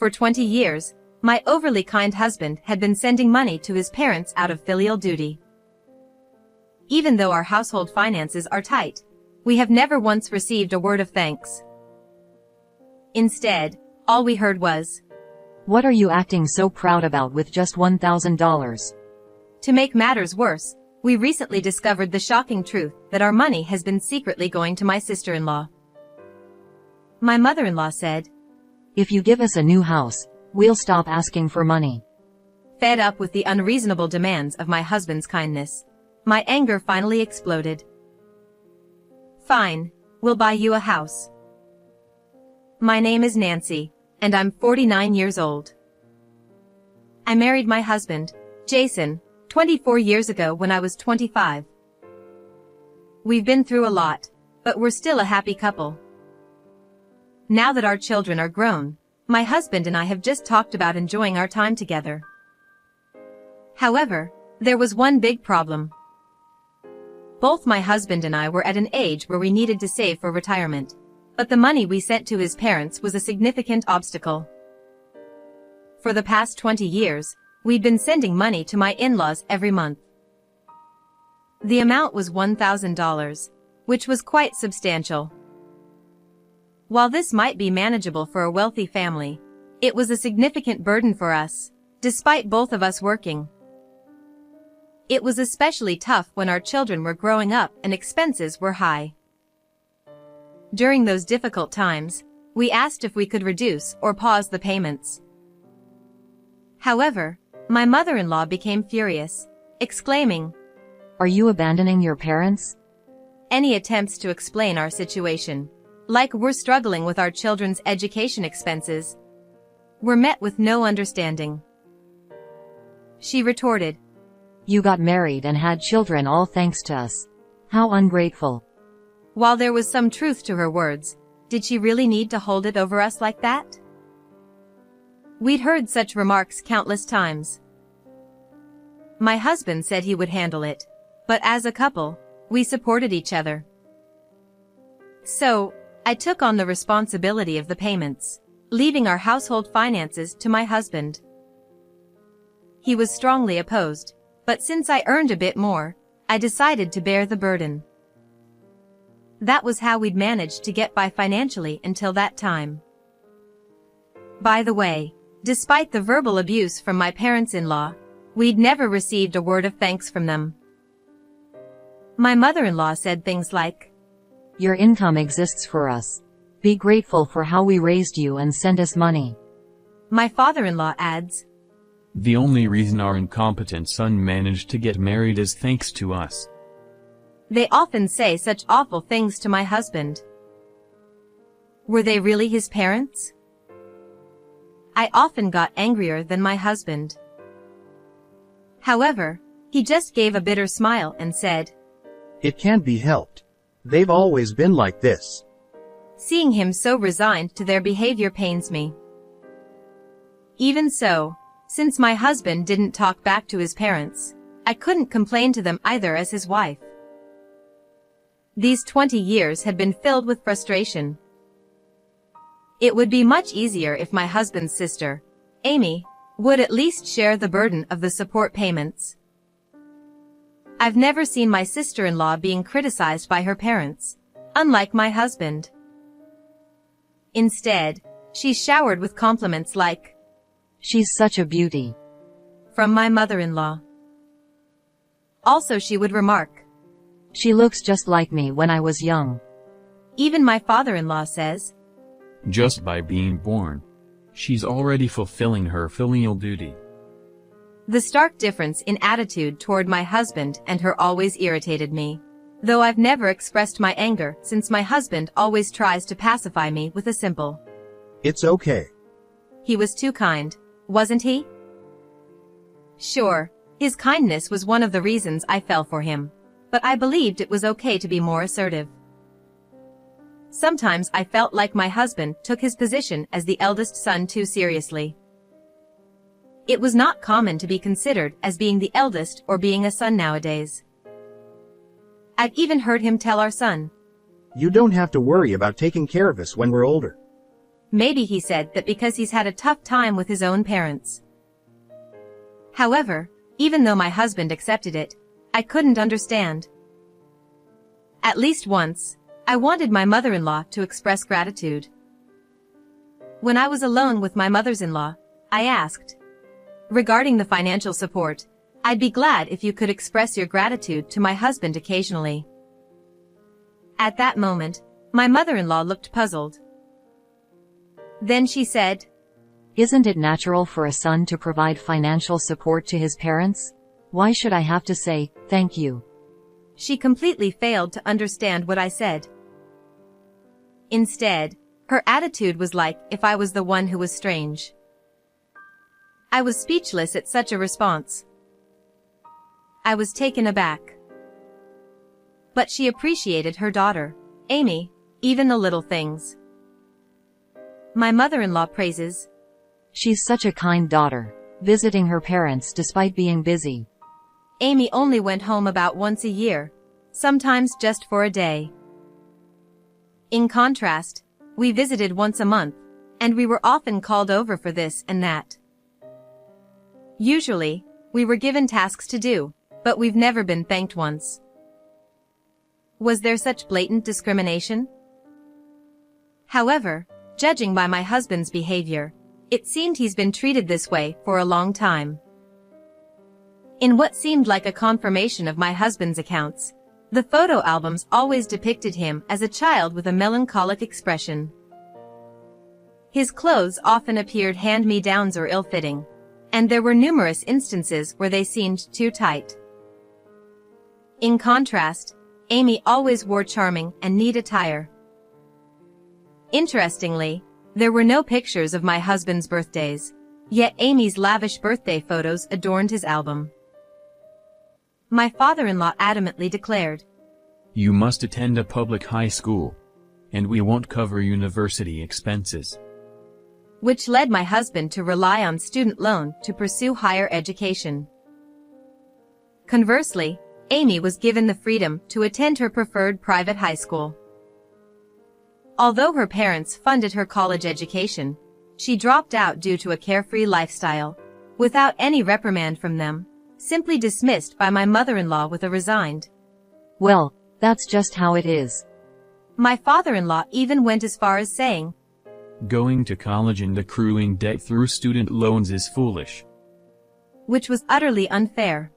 For 20 years, my overly kind husband had been sending money to his parents out of filial duty. Even though our household finances are tight, we have never once received a word of thanks. Instead, all we heard was, "What are you acting so proud about with just $1,000? To make matters worse, we recently discovered the shocking truth that our money has been secretly going to my sister-in-law. My mother-in-law said, "If you give us a new house, we'll stop asking for money." Fed up with the unreasonable demands of my husband's kindness, my anger finally exploded. "Fine, we'll buy you a house. My name is Nancy, and I'm 49 years old. I married my husband, Jason, 24 years ago when I was 25. We've been through a lot, but we're still a happy couple. Now that our children are grown, my husband and I have just talked about enjoying our time together. However, there was one big problem. Both my husband and I were at an age where we needed to save for retirement, but the money we sent to his parents was a significant obstacle. For the past 20 years, we'd been sending money to my in-laws every month. The amount was $1,000, which was quite substantial. While this might be manageable for a wealthy family, it was a significant burden for us, despite both of us working. It was especially tough when our children were growing up and expenses were high. During those difficult times, we asked if we could reduce or pause the payments. However, my mother-in-law became furious, exclaiming, "Are you abandoning your parents?" Any attempts to explain our situation, like we're struggling with our children's education expenses, were met with no understanding. She retorted, "You got married and had children all thanks to us. How ungrateful." While there was some truth to her words, did she really need to hold it over us like that? We'd heard such remarks countless times. My husband said he would handle it, but as a couple, we supported each other. So, I took on the responsibility of the payments, leaving our household finances to my husband. He was strongly opposed, but since I earned a bit more, I decided to bear the burden. That was how we'd managed to get by financially until that time. By the way, despite the verbal abuse from my parents-in-law, we'd never received a word of thanks from them. My mother-in-law said things like, "Your income exists for us. Be grateful for how we raised you and send us money." My father-in-law adds, "The only reason our incompetent son managed to get married is thanks to us." They often say such awful things to my husband. Were they really his parents? I often got angrier than my husband. However, he just gave a bitter smile and said, "It can't be helped. They've always been like this." Seeing him so resigned to their behavior pains me. Even so, since my husband didn't talk back to his parents, I couldn't complain to them either as his wife. These 20 years had been filled with frustration. It would be much easier if my husband's sister, Amy, would at least share the burden of the support payments. I've never seen my sister-in-law being criticized by her parents, unlike my husband. Instead, she's showered with compliments like, "She's such a beauty," from my mother-in-law. Also she would remark, "She looks just like me when I was young." Even my father-in-law says, "Just by being born, she's already fulfilling her filial duty." The stark difference in attitude toward my husband and her always irritated me, though I've never expressed my anger since my husband always tries to pacify me with a simple, "It's okay." He was too kind, wasn't he? Sure, his kindness was one of the reasons I fell for him, but I believed it was okay to be more assertive. Sometimes I felt like my husband took his position as the eldest son too seriously. It was not common to be considered as being the eldest or being a son nowadays. I've even heard him tell our son, "You don't have to worry about taking care of us when we're older." Maybe he said that because he's had a tough time with his own parents. However, even though my husband accepted it, I couldn't understand. At least once, I wanted my mother-in-law to express gratitude. When I was alone with my mothers-in-law, I asked, regarding the financial support, I'd be glad if you could express your gratitude to my husband occasionally. At that moment, my mother-in-law looked puzzled. Then she said, Isn't it natural for a son to provide financial support to his parents? Why should I have to say, thank you? She completely failed to understand what I said. Instead, her attitude was like if I was the one who was strange. I was speechless at such a response. I was taken aback. But she appreciated her daughter, Amy, even the little things. My mother-in-law praises. She's such a kind daughter, visiting her parents despite being busy. Amy only went home about once a year, sometimes just for a day. In contrast, we visited once a month, and we were often called over for this and that. Usually, we were given tasks to do, but we've never been thanked once. Was there such blatant discrimination? However, judging by my husband's behavior, it seemed he's been treated this way for a long time. In what seemed like a confirmation of my husband's accounts, the photo albums always depicted him as a child with a melancholic expression. His clothes often appeared hand-me-downs or ill-fitting, and there were numerous instances where they seemed too tight. In contrast, Amy always wore charming and neat attire. Interestingly, there were no pictures of my husband's birthdays, yet Amy's lavish birthday photos adorned his album. My father-in-law adamantly declared, You must attend a public high school, and we won't cover university expenses. Which led my husband to rely on student loan to pursue higher education. Conversely, Amy was given the freedom to attend her preferred private high school. Although her parents funded her college education, she dropped out due to a carefree lifestyle, without any reprimand from them, simply dismissed by my mother-in-law with a resigned, Well, that's just how it is. My father-in-law even went as far as saying, Going to college and accruing debt through student loans is foolish. Which was utterly unfair.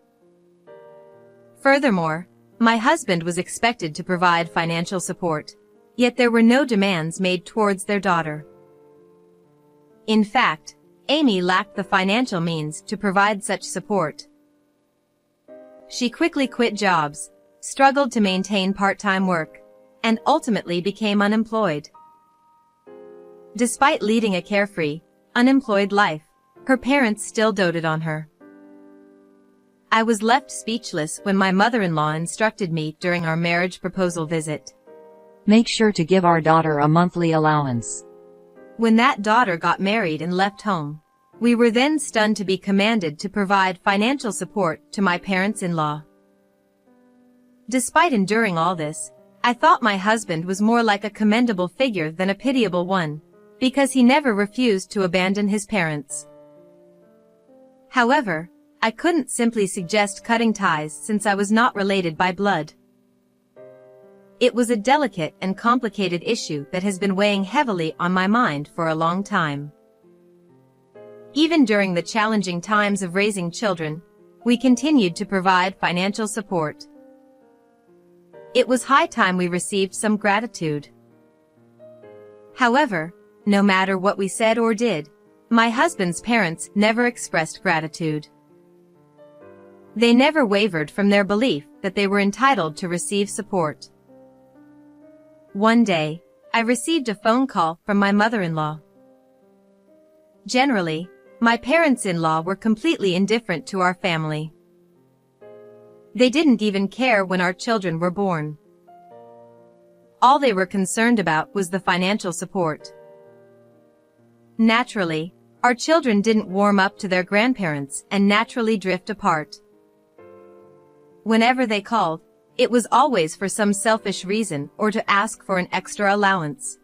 Furthermore, my husband was expected to provide financial support, yet there were no demands made towards their daughter. In fact, Amy lacked the financial means to provide such support. She quickly quit jobs, struggled to maintain part-time work, and ultimately became unemployed. Despite leading a carefree, unemployed life, her parents still doted on her. I was left speechless when my mother-in-law instructed me during our marriage proposal visit. Make sure to give our daughter a monthly allowance. When that daughter got married and left home, we were then stunned to be commanded to provide financial support to my parents-in-law. Despite enduring all this, I thought my husband was more like a commendable figure than a pitiable one, because he never refused to abandon his parents. However, I couldn't simply suggest cutting ties since I was not related by blood. It was a delicate and complicated issue that has been weighing heavily on my mind for a long time. Even during the challenging times of raising children, we continued to provide financial support. It was high time we received some gratitude. However, no matter what we said or did, my husband's parents never expressed gratitude. They never wavered from their belief that they were entitled to receive support. One day, I received a phone call from my mother-in-law. Generally, my parents-in-law were completely indifferent to our family. They didn't even care when our children were born. All they were concerned about was the financial support. Naturally, our children didn't warm up to their grandparents and naturally drift apart. Whenever they called, it was always for some selfish reason or to ask for an extra allowance.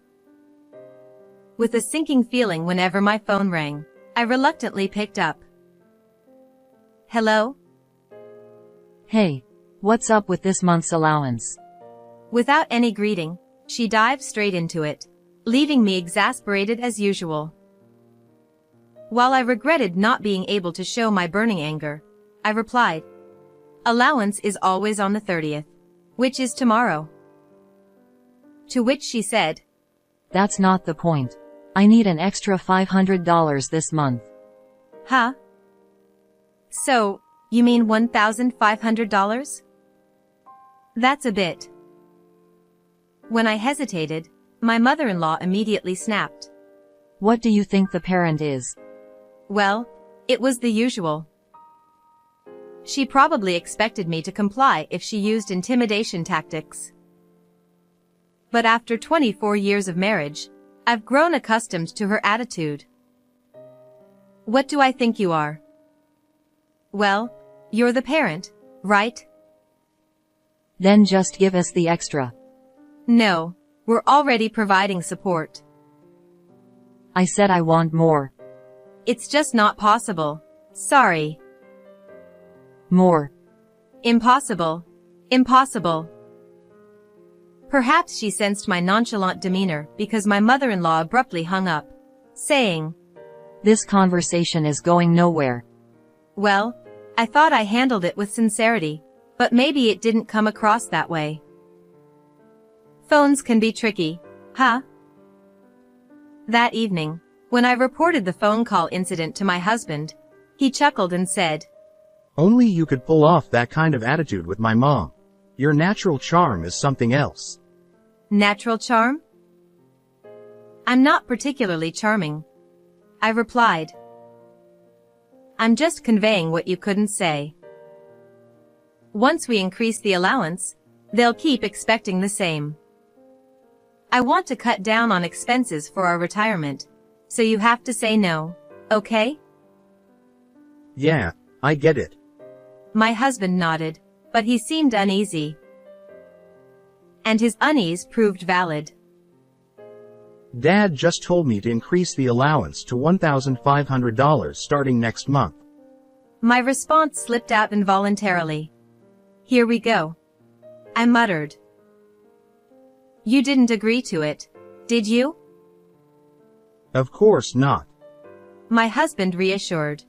with a sinking feeling whenever my phone rang. I reluctantly picked up. Hello? Hey, what's up with this month's allowance? Without any greeting, she dived straight into it, leaving me exasperated as usual. While I regretted not being able to show my burning anger, I replied, allowance is always on the 30th, which is tomorrow. To which she said, That's not the point. I need an extra $500 this month. huh? So, you mean $1,500? That's a bit. When I hesitated, my mother-in-law immediately snapped. What do you think the parent is? Well, it was the usual. She probably expected me to comply if she used intimidation tactics. But after 24 years of marriage, I've grown accustomed to her attitude. What do I think you are? Well, you're the parent, right? Then just give us the extra. No, we're already providing support. I said I want more. It's just not possible. Sorry. More. Impossible. Impossible. Perhaps she sensed my nonchalant demeanor because my mother-in-law abruptly hung up, saying, This conversation is going nowhere. Well, I thought I handled it with sincerity, but maybe it didn't come across that way. Phones can be tricky, huh? That evening, when I reported the phone call incident to my husband, he chuckled and said, Only you could pull off that kind of attitude with my mom. Your natural charm is something else. Natural charm? I'm not particularly charming, I replied. I'm just conveying what you couldn't say. Once we increase the allowance, they'll keep expecting the same. I want to cut down on expenses for our retirement, so you have to say no, okay? Yeah, I get it. My husband nodded, but he seemed uneasy. And his unease proved valid. Dad just told me to increase the allowance to $1,500 starting next month. My response slipped out involuntarily. Here we go, I muttered. You didn't agree to it, did you? Of course not. My husband reassured.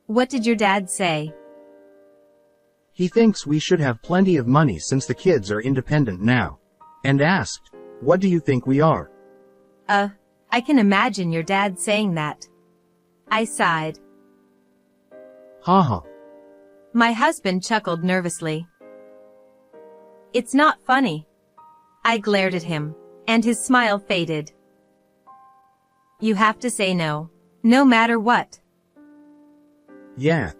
What did your dad say? He thinks we should have plenty of money since the kids are independent now. And asked, what do you think we are? I can imagine your dad saying that. I sighed. Haha. My husband chuckled nervously. It's not funny. I glared at him, and his smile faded. You have to say no, no matter what. Yeah.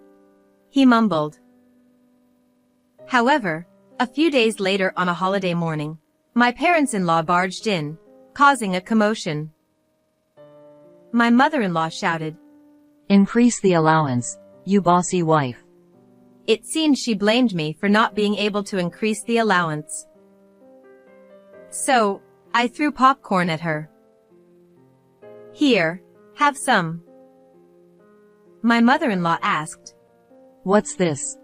He mumbled. However, a few days later on a holiday morning, my parents-in-law barged in, causing a commotion. My mother-in-law shouted, Increase the allowance, you bossy wife. It seemed she blamed me for not being able to increase the allowance. So, I threw popcorn at her. Here, have some. My mother-in-law asked, What's this?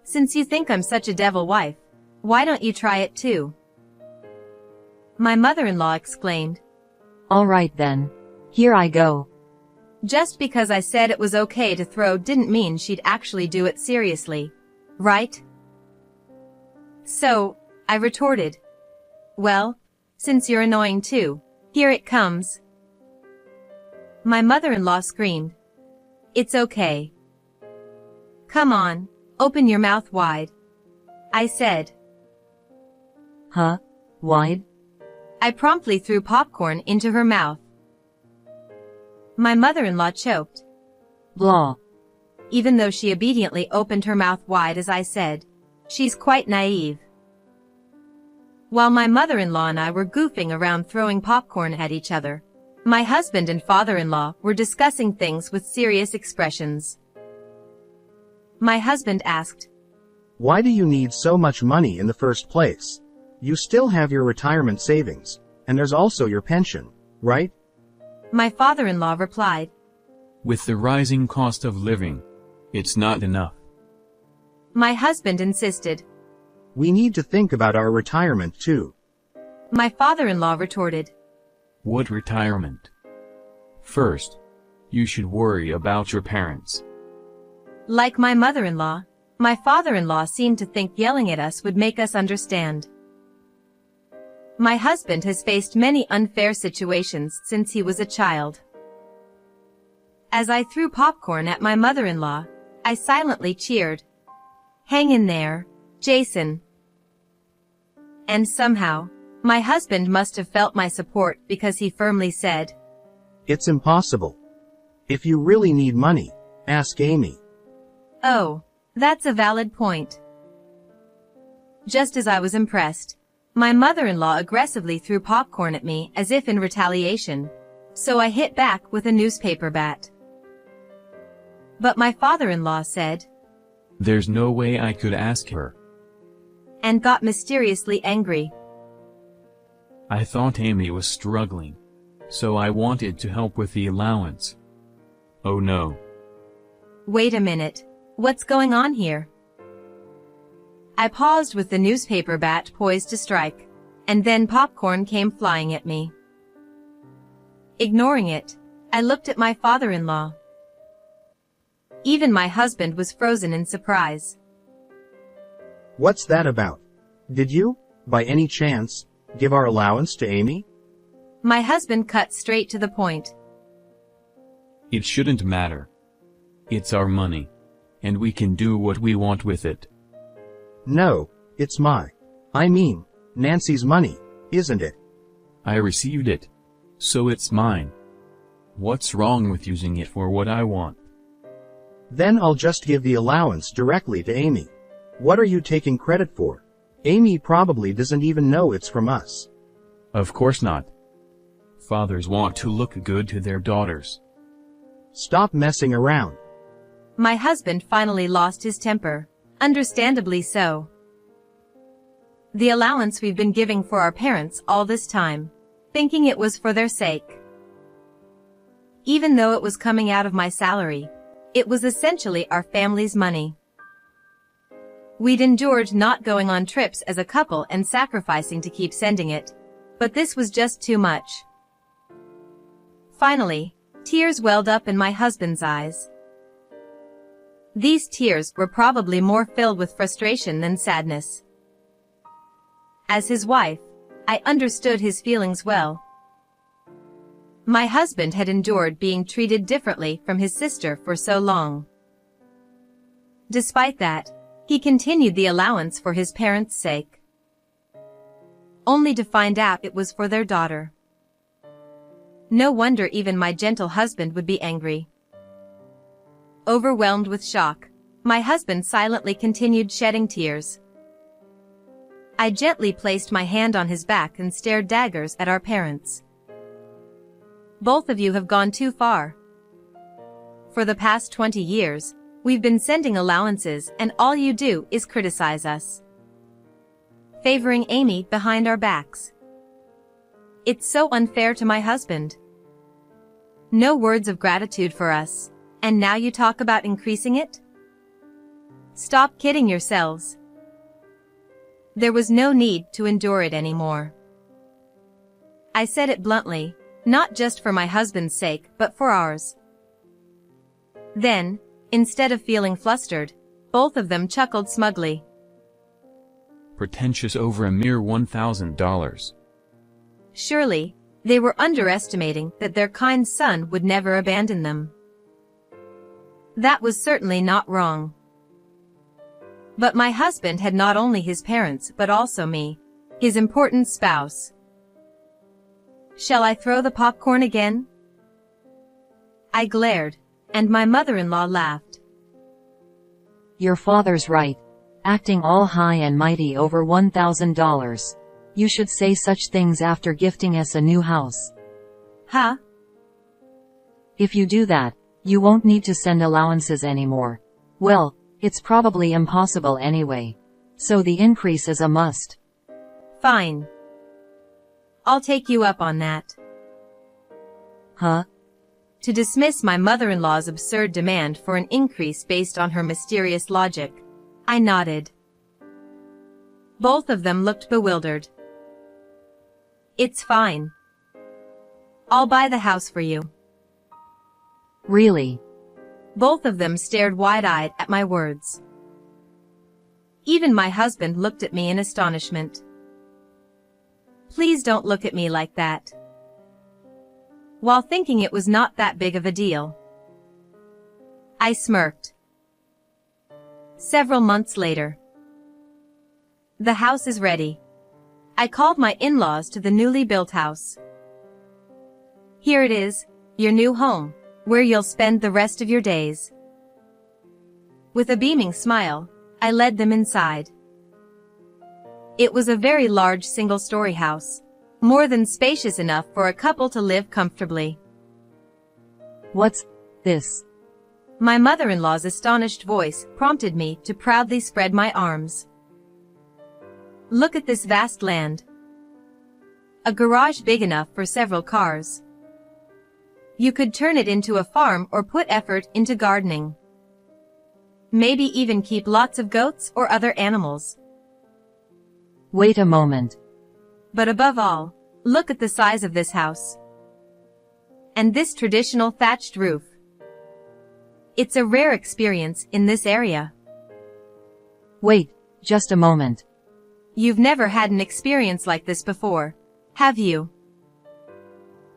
Since you think I'm such a devil wife, why don't you try it too? My mother-in-law exclaimed. All right then. Here I go. Just because I said it was okay to throw didn't mean she'd actually do it seriously, right? So, I retorted. Well, since you're annoying too, here it comes. My mother-in-law screamed. It's okay. Come on, open your mouth wide. I said. Huh? Wide? I promptly threw popcorn into her mouth. My mother-in-law choked. Blah. Even though she obediently opened her mouth wide as I said, she's quite naive. While my mother-in-law and I were goofing around throwing popcorn at each other, my husband and father-in-law were discussing things with serious expressions. My husband asked, Why do you need so much money in the first place? You still have your retirement savings, and there's also your pension. right? My father-in-law replied. With the rising cost of living, it's not enough. My husband insisted. We need to think about our retirement too. My father-in-law retorted. What retirement? First, you should worry about your parents. Like my mother-in-law, my father-in-law seemed to think yelling at us would make us understand. My husband has faced many unfair situations since he was a child. As I threw popcorn at my mother-in-law, I silently cheered. Hang in there, Jason. And somehow, my husband must have felt my support because he firmly said, It's impossible. If you really need money, ask Amy. Oh, that's a valid point. Just as I was impressed, my mother-in-law aggressively threw popcorn at me as if in retaliation, so I hit back with a newspaper bat. But my father-in-law said, There's no way I could ask her. And got mysteriously angry. I thought Amy was struggling, so I wanted to help with the allowance. Oh no. Wait a minute, what's going on here? I paused with the newspaper bat poised to strike, and then popcorn came flying at me. Ignoring it, I looked at my father-in-law. Even my husband was frozen in surprise. What's that about? Did you, by any chance, give our allowance to Amy? My husband cut straight to the point. It shouldn't matter. It's our money, and we can do what we want with it. No, it's Nancy's money, isn't it? I received it, so it's mine. What's wrong with using it for what I want? Then I'll just give the allowance directly to Amy. What are you taking credit for? Amy probably doesn't even know it's from us. Of course not. Fathers want to look good to their daughters. Stop messing around. My husband finally lost his temper, understandably so. The allowance we've been giving for our parents all this time, thinking it was for their sake. Even though it was coming out of my salary, it was essentially our family's money. We'd endured not going on trips as a couple and sacrificing to keep sending it, but this was just too much. Finally, tears welled up in my husband's eyes. These tears were probably more filled with frustration than sadness. As his wife, I understood his feelings well. My husband had endured being treated differently from his sister for so long. Despite that, he continued the allowance for his parents' sake. Only to find out it was for their daughter. No wonder even my gentle husband would be angry. Overwhelmed with shock, my husband silently continued shedding tears. I gently placed my hand on his back and stared daggers at our parents. Both of you have gone too far. For the past 20 years, we've been sending allowances and all you do is criticize us. Favoring Amy behind our backs. It's so unfair to my husband. No words of gratitude for us, and now you talk about increasing it? Stop kidding yourselves. There was no need to endure it anymore. I said it bluntly, not just for my husband's sake but for ours. Then, instead of feeling flustered, both of them chuckled smugly. Pretentious over a mere $1,000. Surely, they were underestimating that their kind son would never abandon them. That was certainly not wrong. But my husband had not only his parents but also me, his important spouse. Shall I throw the popcorn again? I glared, and my mother-in-law laughed. Your father's right. Acting all high and mighty over $1,000. You should say such things after gifting us a new house. Huh? If you do that, you won't need to send allowances anymore. Well, it's probably impossible anyway. So the increase is a must. Fine. I'll take you up on that. Huh? To dismiss my mother-in-law's absurd demand for an increase based on her mysterious logic, I nodded. Both of them looked bewildered. It's fine. I'll buy the house for you. Really? Both of them stared wide-eyed at my words. Even my husband looked at me in astonishment. Please don't look at me like that. While thinking it was not that big of a deal, I smirked. Several months later. The house is ready. I called my in-laws to the newly built house. Here it is, your new home, where you'll spend the rest of your days. With a beaming smile, I led them inside. It was a very large single-story house, more than spacious enough for a couple to live comfortably. What's this? My mother-in-law's astonished voice prompted me to proudly spread my arms. Look at this vast land. A garage big enough for several cars. You could turn it into a farm or put effort into gardening. Maybe even keep lots of goats or other animals. Wait a moment. But above all, look at the size of this house. And this traditional thatched roof. It's a rare experience in this area. Wait, just a moment. You've never had an experience like this before, have you?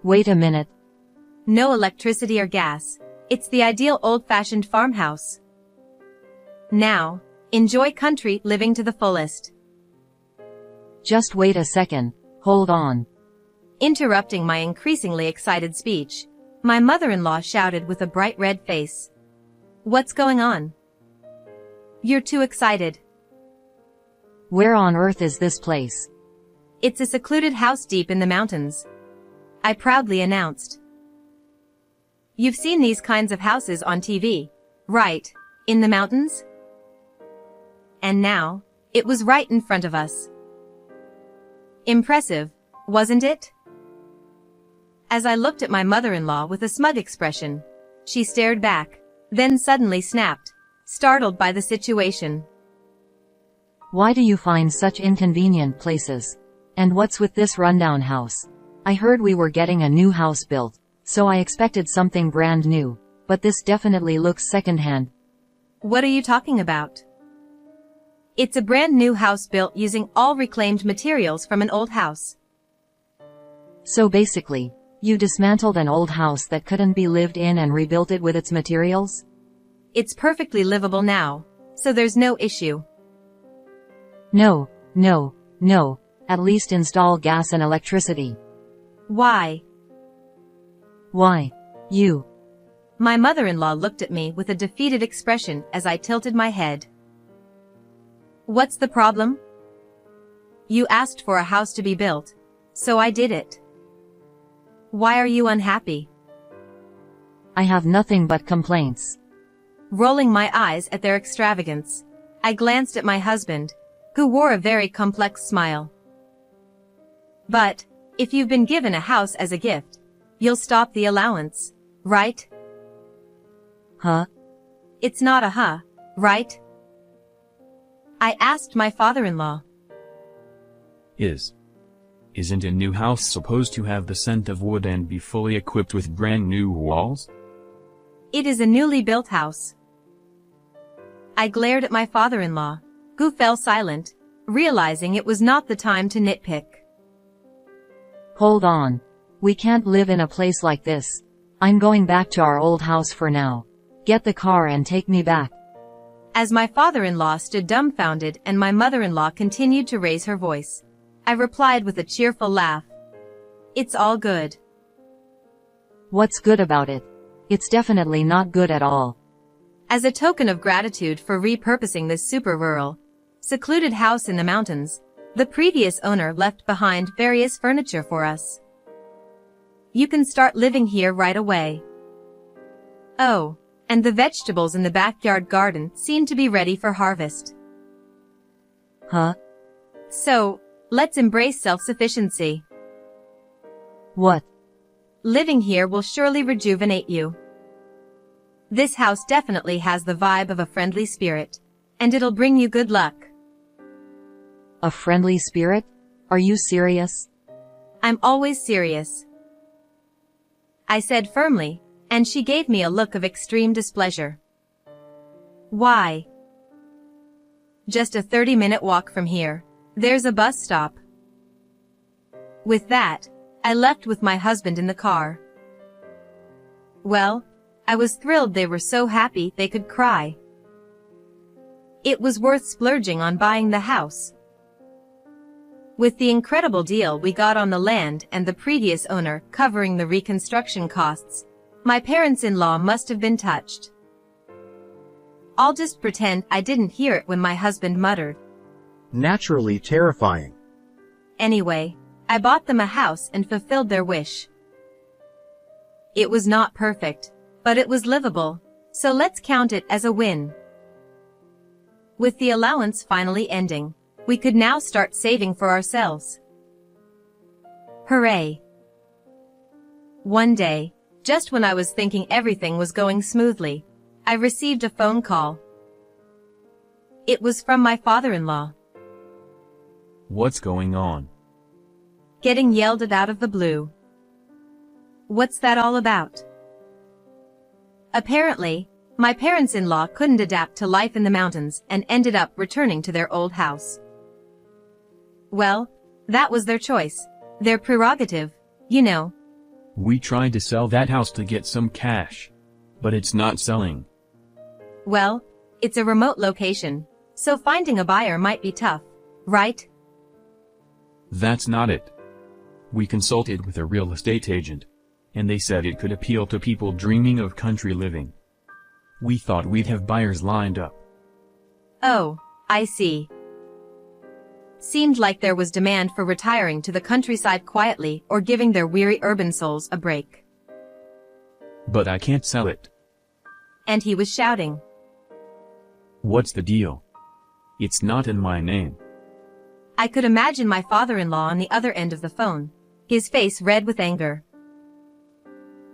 Wait a minute. No electricity or gas. It's the ideal old-fashioned farmhouse. Now, enjoy country living to the fullest. Just wait a second, hold on. Interrupting my increasingly excited speech, my mother-in-law shouted with a bright red face. What's going on? You're too excited. Where on earth is this place? It's a secluded house deep in the mountains, I proudly announced. You've seen these kinds of houses on TV, right, in the mountains? And now, it was right in front of us. Impressive, wasn't it? As I looked at my mother-in-law with a smug expression, she stared back, then suddenly snapped, startled by the situation. Why do you find such inconvenient places? And what's with this rundown house? I heard we were getting a new house built, so I expected something brand new, but this definitely looks secondhand. What are you talking about? It's a brand new house built using all reclaimed materials from an old house. So basically, you dismantled an old house that couldn't be lived in and rebuilt it with its materials? It's perfectly livable now, so there's no issue. No, no, no. At least install gas and electricity. Why? Why? You. My mother-in-law looked at me with a defeated expression as I tilted my head. What's the problem? You asked for a house to be built, so I did it. Why are you unhappy? I have nothing but complaints. Rolling my eyes at their extravagance, I glanced at my husband, who wore a very complex smile. But, if you've been given a house as a gift, you'll stop the allowance, right? Huh? It's not a huh, right? I asked my father-in-law. Isn't a new house supposed to have the scent of wood and be fully equipped with brand new walls? It is a newly built house. I glared at my father-in-law, who fell silent, realizing it was not the time to nitpick. Hold on. We can't live in a place like this. I'm going back to our old house for now. Get the car and take me back. As my father-in-law stood dumbfounded and my mother-in-law continued to raise her voice, I replied with a cheerful laugh. It's all good. What's good about it? It's definitely not good at all. As a token of gratitude for repurposing this super rural, secluded house in the mountains, the previous owner left behind various furniture for us. You can start living here right away. Oh, and the vegetables in the backyard garden seem to be ready for harvest. Huh? So, let's embrace self-sufficiency. What? Living here will surely rejuvenate you. This house definitely has the vibe of a friendly spirit. And it'll bring you good luck. A friendly spirit? Are you serious? I'm always serious, I said firmly, and she gave me a look of extreme displeasure. Why? Just a 30-minute walk from here. There's a bus stop. With that, I left with my husband in the car. Well, I was thrilled. They were so happy they could cry. It was worth splurging on buying the house. With the incredible deal we got on the land and the previous owner covering the reconstruction costs, my parents-in-law must have been touched. I'll just pretend I didn't hear it when my husband muttered. Naturally terrifying. Anyway, I bought them a house and fulfilled their wish. It was not perfect, but it was livable, so let's count it as a win. With the allowance finally ending, we could now start saving for ourselves. Hooray! One day, just when I was thinking everything was going smoothly, I received a phone call. It was from my father-in-law. What's going on? Getting yelled at out of the blue. What's that all about? Apparently, my parents-in-law couldn't adapt to life in the mountains and ended up returning to their old house. Well, that was their choice. Their prerogative, you know. We tried to sell that house to get some cash. But it's not selling. Well, it's a remote location, so finding a buyer might be tough, right? That's not it. We consulted with a real estate agent, and they said it could appeal to people dreaming of country living. We thought we'd have buyers lined up. Oh, I see. Seemed like there was demand for retiring to the countryside quietly or giving their weary urban souls a break. But I can't sell it. And he was shouting. What's the deal? It's not in my name. I could imagine my father-in-law on the other end of the phone, his face red with anger.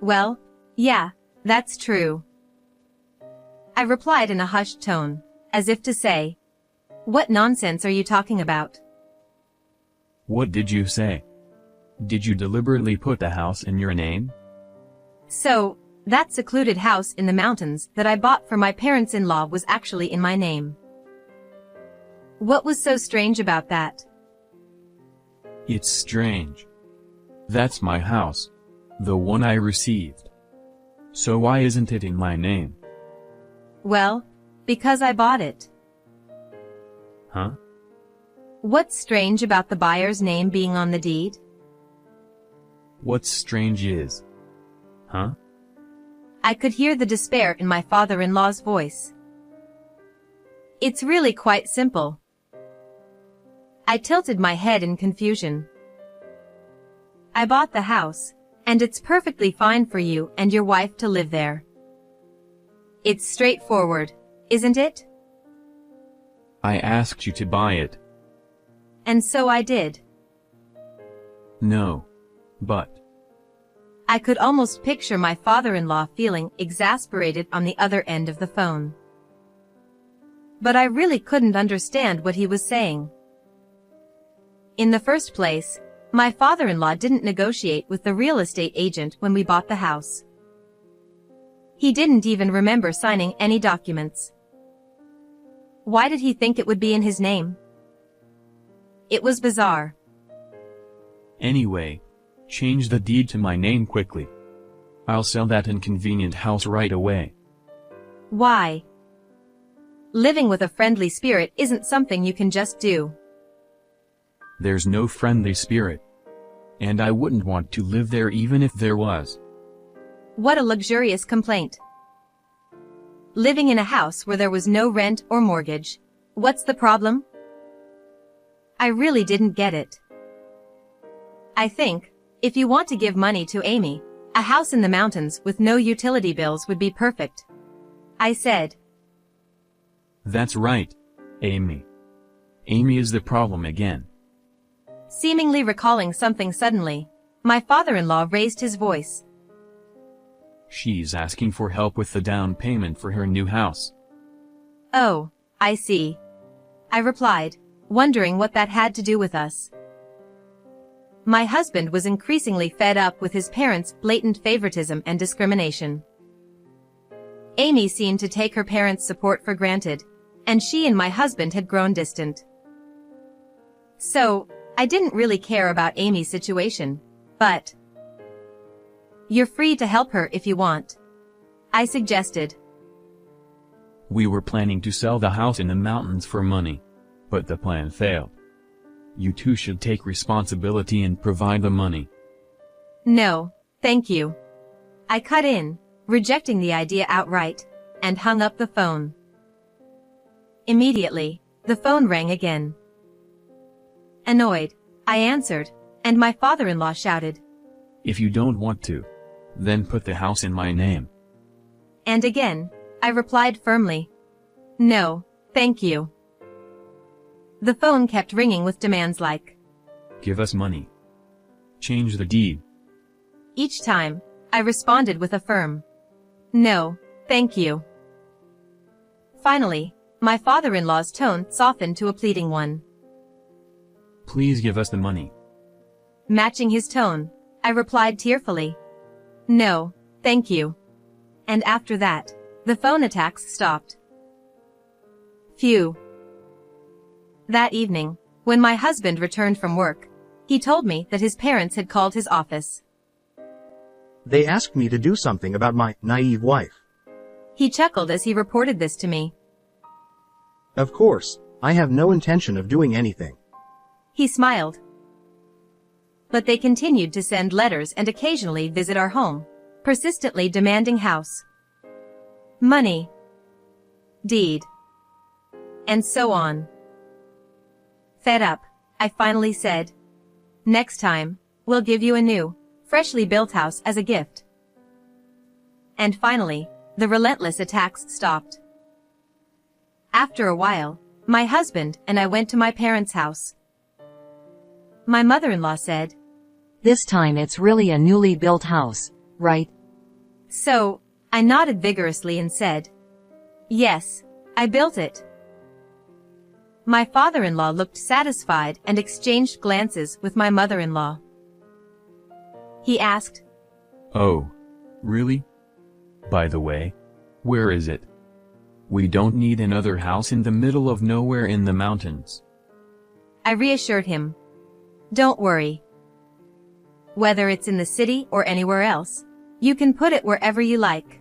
Well, yeah, that's true. I replied in a hushed tone, as if to say, what nonsense are you talking about? What did you say? Did you deliberately put the house in your name? So, that secluded house in the mountains that I bought for my parents-in-law was actually in my name. What was so strange about that? It's strange. That's my house. The one I received. So why isn't it in my name? Well, because I bought it. Huh? What's strange about the buyer's name being on the deed? What's strange is... Huh? I could hear the despair in my father-in-law's voice. It's really quite simple. I tilted my head in confusion. I bought the house, and it's perfectly fine for you and your wife to live there. It's straightforward, isn't it? I asked you to buy it. And so I did. No. But... I could almost picture my father-in-law feeling exasperated on the other end of the phone. But I really couldn't understand what he was saying. In the first place, my father-in-law didn't negotiate with the real estate agent when we bought the house. He didn't even remember signing any documents. Why did he think it would be in his name? It was bizarre. Anyway, change the deed to my name quickly. I'll sell that inconvenient house right away. Why? Living with a friendly spirit isn't something you can just do. There's no friendly spirit. And I wouldn't want to live there even if there was. What a luxurious complaint. Living in a house where there was no rent or mortgage. What's the problem? I really didn't get it. I think, if you want to give money to Amy, a house in the mountains with no utility bills would be perfect. I said. That's right, Amy. Amy is the problem again. Seemingly recalling something suddenly, My father-in-law raised his voice. She's asking for help with the down payment for her new house. Oh, I see. I replied, wondering what that had to do with us. My husband was increasingly fed up with his parents' blatant favoritism and discrimination. Amy seemed to take her parents' support for granted, and she and my husband had grown distant. So, I didn't really care about Amy's situation, but you're free to help her if you want, I suggested. We were planning to sell the house in the mountains for money, but the plan failed. You two should take responsibility and provide the money. No, thank you. I cut in, rejecting the idea outright, and hung up the phone. Immediately, the phone rang again. Annoyed, I answered, and my father-in-law shouted, If you don't want to, then put the house in my name. And again, I replied firmly, No, thank you. The phone kept ringing with demands like, Give us money. Change the deed. Each time, I responded with a firm, No, thank you. Finally, my father-in-law's tone softened to a pleading one. Please give us the money. Matching his tone, I replied tearfully, No, thank you. And after that, the phone attacks stopped. Phew. That evening, when my husband returned from work, he told me that his parents had called his office. They asked me to do something about my naive wife. He chuckled as he reported this to me. Of course, I have no intention of doing anything. He smiled. But they continued to send letters and occasionally visit our home, persistently demanding house, money, deed, and so on. Fed up, I finally said, Next time, we'll give you a new, freshly built house as a gift. And finally, the relentless attacks stopped. After a while, my husband and I went to my parents' house. My mother-in-law said, This time it's really a newly built house, right? So, I nodded vigorously and said, Yes, I built it. My father-in-law looked satisfied and exchanged glances with my mother-in-law. He asked, Oh, really? By the way, where is it? We don't need another house in the middle of nowhere in the mountains. I reassured him, Don't worry. Whether it's in the city or anywhere else, you can put it wherever you like.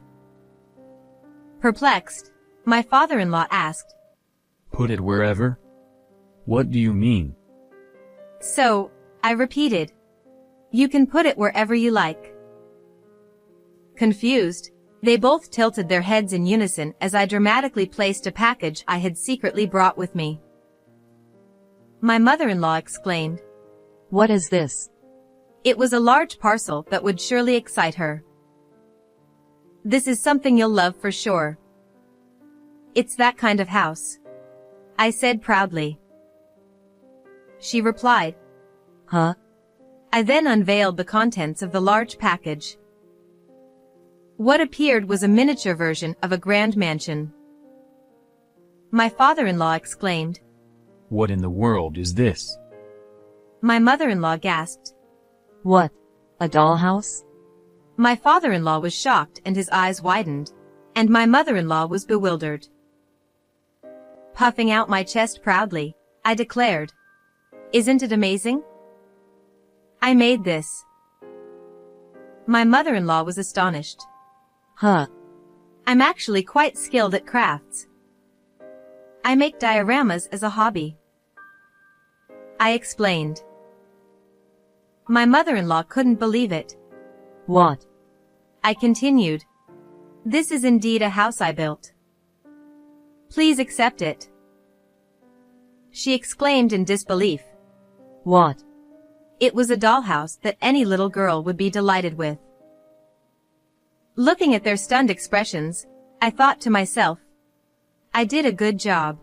Perplexed, my father-in-law asked, Put it wherever? What do you mean? So, I repeated, You can put it wherever you like. Confused, they both tilted their heads in unison as I dramatically placed a package I had secretly brought with me. My mother-in-law exclaimed, What is this? It was a large parcel that would surely excite her. This is something you'll love for sure. It's that kind of house, I said proudly. She replied, Huh? I then unveiled the contents of the large package. What appeared was a miniature version of a grand mansion. My father-in-law exclaimed, What in the world is this? My mother-in-law gasped. What? A dollhouse? My father-in-law was shocked and his eyes widened, and my mother-in-law was bewildered. Puffing out my chest proudly, I declared, Isn't it amazing? I made this. My mother-in-law was astonished. Huh. I'm actually quite skilled at crafts. I make dioramas as a hobby, I explained. My mother-in-law couldn't believe it. What? I continued. This is indeed a house I built. Please accept it. She exclaimed in disbelief. What? It was a dollhouse that any little girl would be delighted with. Looking at their stunned expressions, I thought to myself, I did a good job.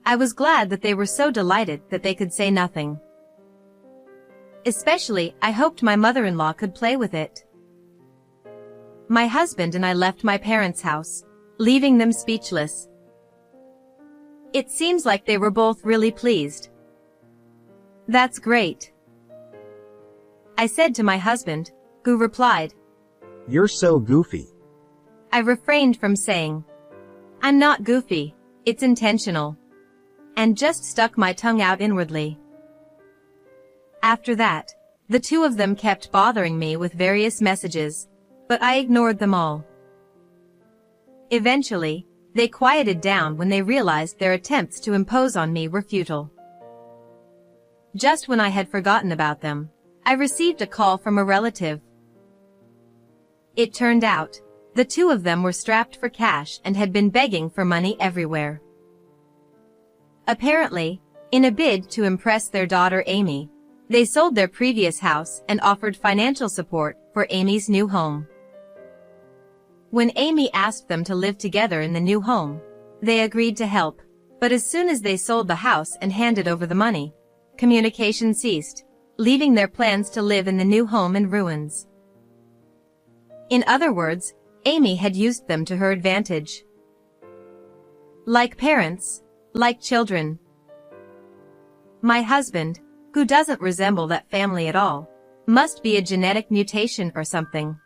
I was glad that they were so delighted that they could say nothing. Especially, I hoped my mother-in-law could play with it. My husband and I left my parents' house, leaving them speechless. It seems like they were both really pleased. "That's great," I said to my husband, who replied. "You're so goofy." I refrained from saying, "I'm not goofy, it's intentional," and just stuck my tongue out inwardly. After that, the two of them kept bothering me with various messages, but I ignored them all. Eventually, they quieted down when they realized their attempts to impose on me were futile. Just when I had forgotten about them, I received a call from a relative. It turned out, the two of them were strapped for cash and had been begging for money everywhere. Apparently, in a bid to impress their daughter Amy, they sold their previous house and offered financial support for Amy's new home. When Amy asked them to live together in the new home, they agreed to help, but as soon as they sold the house and handed over the money, communication ceased, leaving their plans to live in the new home in ruins. In other words, Amy had used them to her advantage. Like parents, like children. My husband, who doesn't resemble that family at all, must be a genetic mutation or something.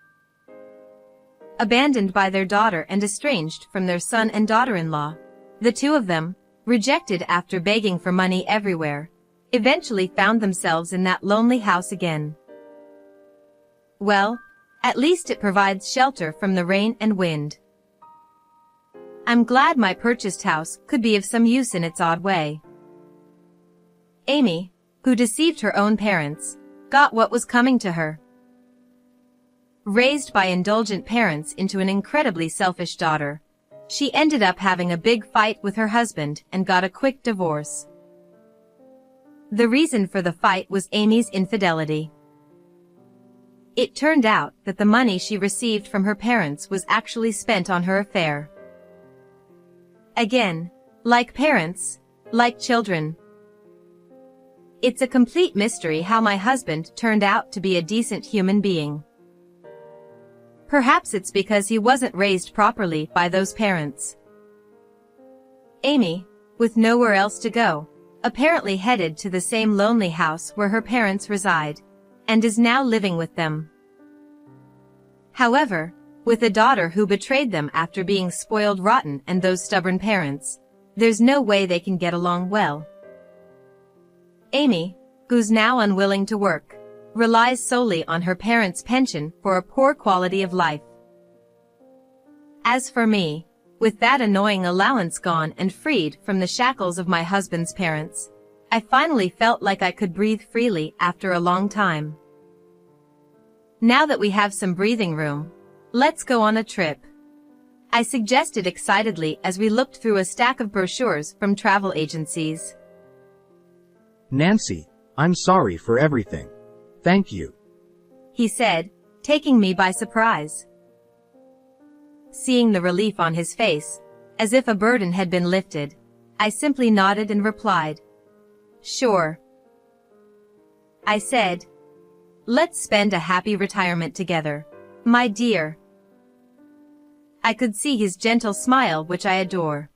Abandoned by their daughter and estranged from their son and daughter-in-law, the two of them, rejected after begging for money everywhere, eventually found themselves in that lonely house again. Well, at least it provides shelter from the rain and wind. I'm glad my purchased house could be of some use in its odd way. Amy, who deceived her own parents, got what was coming to her. Raised by indulgent parents into an incredibly selfish daughter, she ended up having a big fight with her husband and got a quick divorce. The reason for the fight was Amy's infidelity. It turned out that the money she received from her parents was actually spent on her affair. Again, like parents, like children. It's a complete mystery how my husband turned out to be a decent human being. Perhaps it's because he wasn't raised properly by those parents. Amy, with nowhere else to go, apparently headed to the same lonely house where her parents reside, and is now living with them. However, with a daughter who betrayed them after being spoiled rotten and those stubborn parents, there's no way they can get along well. Amy, who's now unwilling to work, relies solely on her parents' pension for a poor quality of life. As for me, with that annoying allowance gone and freed from the shackles of my husband's parents, I finally felt like I could breathe freely after a long time. Now that we have some breathing room, let's go on a trip, I suggested excitedly as we looked through a stack of brochures from travel agencies. "Nancy, I'm sorry for everything. Thank you," he said, taking me by surprise. Seeing the relief on his face, as if a burden had been lifted, I simply nodded and replied, "Sure." I said, "Let's spend a happy retirement together, my dear." I could see his gentle smile, which I adore.